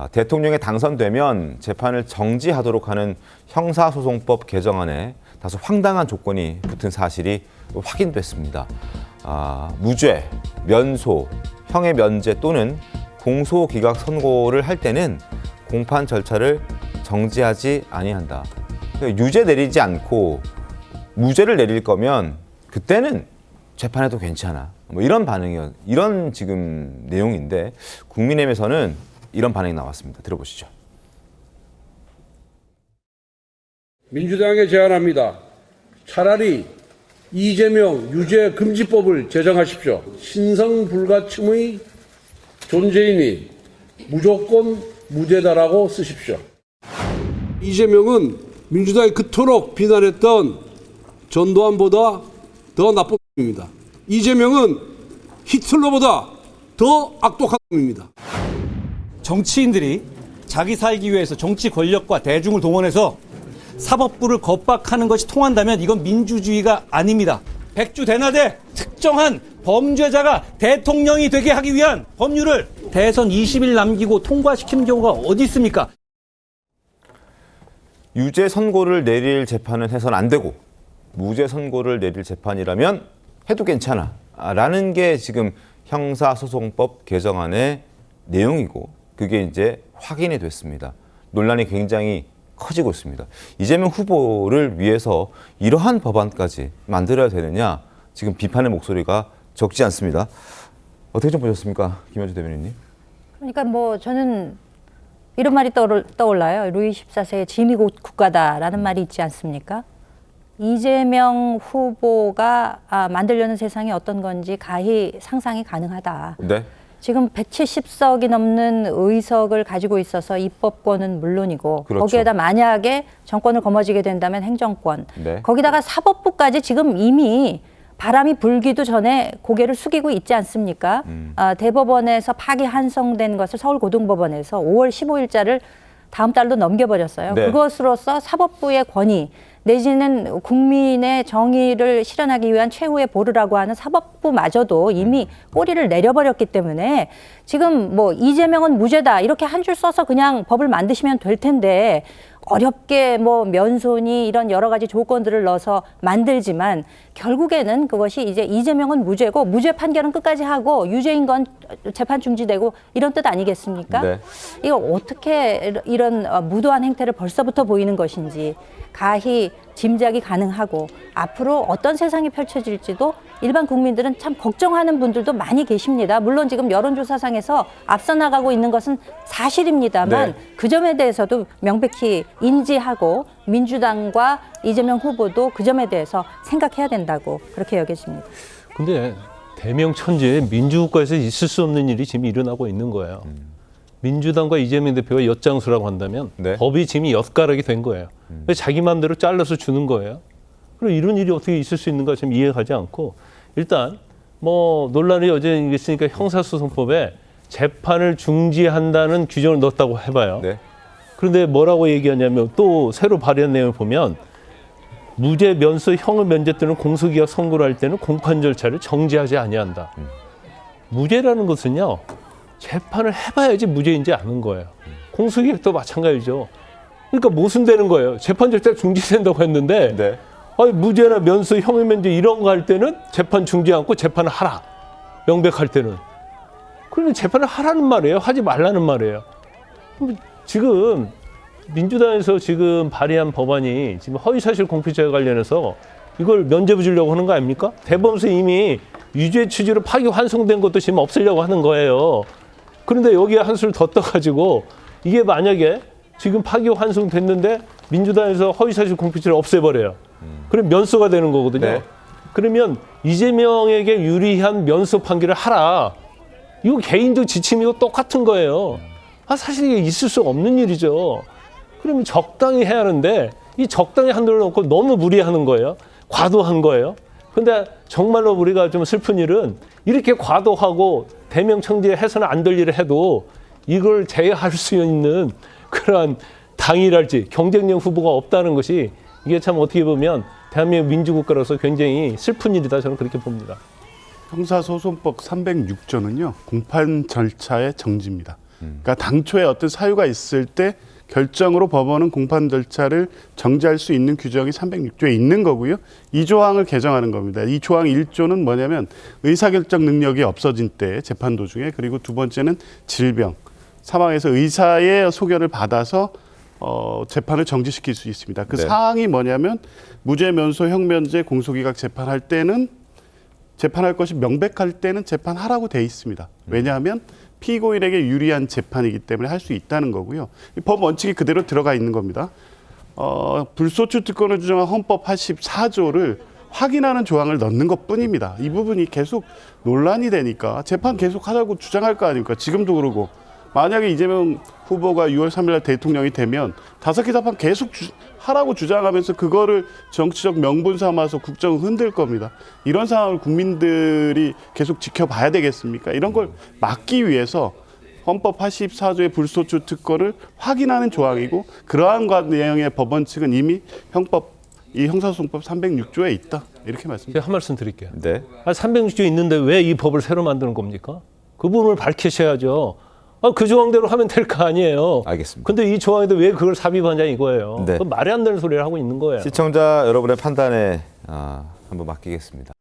대통령에 당선되면 재판을 정지하도록 하는 형사소송법 개정안에 다소 황당한 조건이 붙은 사실이 확인됐습니다. 무죄, 면소, 형의 면제 또는 공소기각 선고를 할 때는 공판 절차를 정지하지 아니한다. 유죄 내리지 않고 무죄를 내릴 거면 그때는 재판해도 괜찮아. 뭐 이런 반응이요. 이런 지금 내용인데 국민의힘에서는 이런 반응이 나왔습니다. 들어보시죠. 민주당에 제안합니다. 차라리 이재명 유죄 금지법을 제정하십시오. 신성 불가침의 존재이니 무조건 무죄다라고 쓰십시오. 이재명은 민주당이 그토록 비난했던 전두환보다 더 나쁜 놈입니다. 이재명은 히틀러보다 더 악독한 놈입니다. 정치인들이 자기 살기 위해서 정치 권력과 대중을 동원해서 사법부를 겁박하는 것이 통한다면 이건 민주주의가 아닙니다. 백주대나대 특정한 범죄자가 대통령이 되게 하기 위한 법률을 대선 20일 남기고 통과시키는 경우가 어디 있습니까? 유죄 선고를 내릴 재판은 해서는 안 되고 무죄 선고를 내릴 재판이라면 해도 괜찮아 라는 게 지금 형사소송법 개정안의 내용이고 그게 이제 확인이 됐습니다. 논란이 굉장히 커지고 있습니다. 이재명 후보를 위해서 이러한 법안까지 만들어야 되느냐 지금 비판의 목소리가 적지 않습니다. 어떻게 좀 보셨습니까? 김현주 대변인님. 그러니까 뭐 저는 이런 말이 떠올라요. 루이 14세의 짐이 곧 국가다라는 말이 있지 않습니까? 이재명 후보가 만들려는 세상이 어떤 건지 가히 상상이 가능하다. 네. 지금 170석이 넘는 의석을 가지고 있어서 입법권은 물론이고 그렇죠. 거기에다 만약에 정권을 거머쥐게 된다면 행정권 네. 거기다가 사법부까지 지금 이미 바람이 불기도 전에 고개를 숙이고 있지 않습니까? 대법원에서 파기 환송된 것을 서울고등법원에서 5월 15일자를 다음 달로 넘겨버렸어요. 네. 그것으로서 사법부의 권위 내지는 국민의 정의를 실현하기 위한 최후의 보루라고 하는 사법부마저도 이미 꼬리를 내려버렸기 때문에 지금 뭐 이재명은 무죄다 이렇게 한 줄 써서 그냥 법을 만드시면 될 텐데 어렵게 뭐 면소니 이런 여러 가지 조건들을 넣어서 만들지만 결국에는 그것이 이제 이재명은 무죄고 무죄 판결은 끝까지 하고 유죄인 건 재판 중지되고 이런 뜻 아니겠습니까? 네. 이거 어떻게 이런 무도한 행태를 벌써부터 보이는 것인지 가히 짐작이 가능하고 앞으로 어떤 세상이 펼쳐질지도 일반 국민들은 참 걱정하는 분들도 많이 계십니다. 물론 지금 여론조사상에서 앞서 나가고 있는 것은 사실입니다만 네. 그 점에 대해서도 명백히 인지하고 민주당과 이재명 후보도 그 점에 대해서 생각해야 된다고 그렇게 여겨집니다. 근데 대명천지에 민주국가에서 있을 수 없는 일이 지금 일어나고 있는 거예요. 민주당과 이재명 대표가 엿장수라고 한다면 네. 법이 지금 엿가락이 된 거예요. 자기 마음대로 잘라서 주는 거예요. 그리고 이런 일이 어떻게 있을 수 있는가 지금 이해가지 않고 일단 뭐 논란이 어제 있으니까 형사소송법에 재판을 중지한다는 규정을 넣었다고 해봐요. 네. 그런데 뭐라고 얘기하냐면 또 새로 발의한 내용을 보면 무죄 면소 형을 면제 또는 공소기각 선고를 할 때는 공판 절차를 정지하지 아니한다. 무죄라는 것은요. 재판을 해봐야지 무죄인지 아는 거예요. 공소기각도 마찬가지죠. 그러니까 모순되는 거예요. 재판 절차 중지된다고 했는데 네. 아니, 무죄나 면소, 형의 면제 이런 거 할 때는 재판 중지 않고 재판을 하라. 명백할 때는. 그러면 재판을 하라는 말이에요. 하지 말라는 말이에요. 지금 민주당에서 지금 발의한 법안이 지금 허위사실 공표죄와 관련해서 이걸 면죄부 주려고 하는 거 아닙니까? 대법원에서 이미 유죄 취지로 파기 환송된 것도 지금 없애려고 하는 거예요. 그런데 여기에 한술 더 떠가지고 이게 만약에 지금 파기 환송됐는데 민주당에서 허위사실 공표죄를 없애버려요. 그럼 면소가 되는 거거든요. 네. 그러면 이재명에게 유리한 면소 판결을 하라. 이거 개인적 지침이고 똑같은 거예요. 사실 이게 있을 수 없는 일이죠. 그러면 적당히 해야 하는데 이 적당히 한도를 놓고 너무 무리하는 거예요. 과도한 거예요. 근데 정말로 우리가 좀 슬픈 일은 이렇게 과도하고 대명청지에 해서는 안 될 일을 해도 이걸 제어할 수 있는 그러한 당이랄지 경쟁력 후보가 없다는 것이 이게 참 어떻게 보면 대한민국 민주국가로서 굉장히 슬픈 일이다 저는 그렇게 봅니다. 형사소송법 306조는요. 공판 절차의 정지입니다. 그러니까 당초에 어떤 사유가 있을 때 결정으로 법원은 공판 절차를 정지할 수 있는 규정이 306조에 있는 거고요. 이 조항을 개정하는 겁니다. 이 조항 1조는 뭐냐면 의사결정 능력이 없어진 때 재판 도중에, 그리고 두 번째는 질병, 사망해서 의사의 소견을 받아서 재판을 정지시킬 수 있습니다. 그 네. 사항이 뭐냐면 무죄, 면소, 형면제, 공소기각 재판할 때는 재판할 것이 명백할 때는 재판하라고 돼 있습니다. 왜냐하면 피고인에게 유리한 재판이기 때문에 할 수 있다는 거고요. 이 법 원칙이 그대로 들어가 있는 겁니다. 불소추 특권을 주장한 헌법 84조를 확인하는 조항을 넣는 것뿐입니다. 이 부분이 계속 논란이 되니까 재판 계속 하자고 주장할 거 아닙니까? 지금도 그러고. 만약에 이재명 후보가 6월 3일 날 대통령이 되면 5개 재판 계속 하라고 주장하면서 그거를 정치적 명분 삼아서 국정을 흔들 겁니다. 이런 상황을 국민들이 계속 지켜봐야 되겠습니까? 이런 걸 막기 위해서 헌법 84조의 불소추 특권을 확인하는 조항이고, 그러한 내용의 법원 측은 이미 이 형사소송법 306조에 있다. 이렇게 말씀드립니다. 제가 한 말씀 드릴게요. 네. 306조 있는데 왜 이 법을 새로 만드는 겁니까? 그 부분을 밝히셔야죠. 그 조항대로 하면 될 거 아니에요. 알겠습니다. 근데 이 조항에도 왜 그걸 삽입하냐 이거예요. 네. 그건 말이 안 되는 소리를 하고 있는 거예요. 시청자 여러분의 판단에 한번 맡기겠습니다.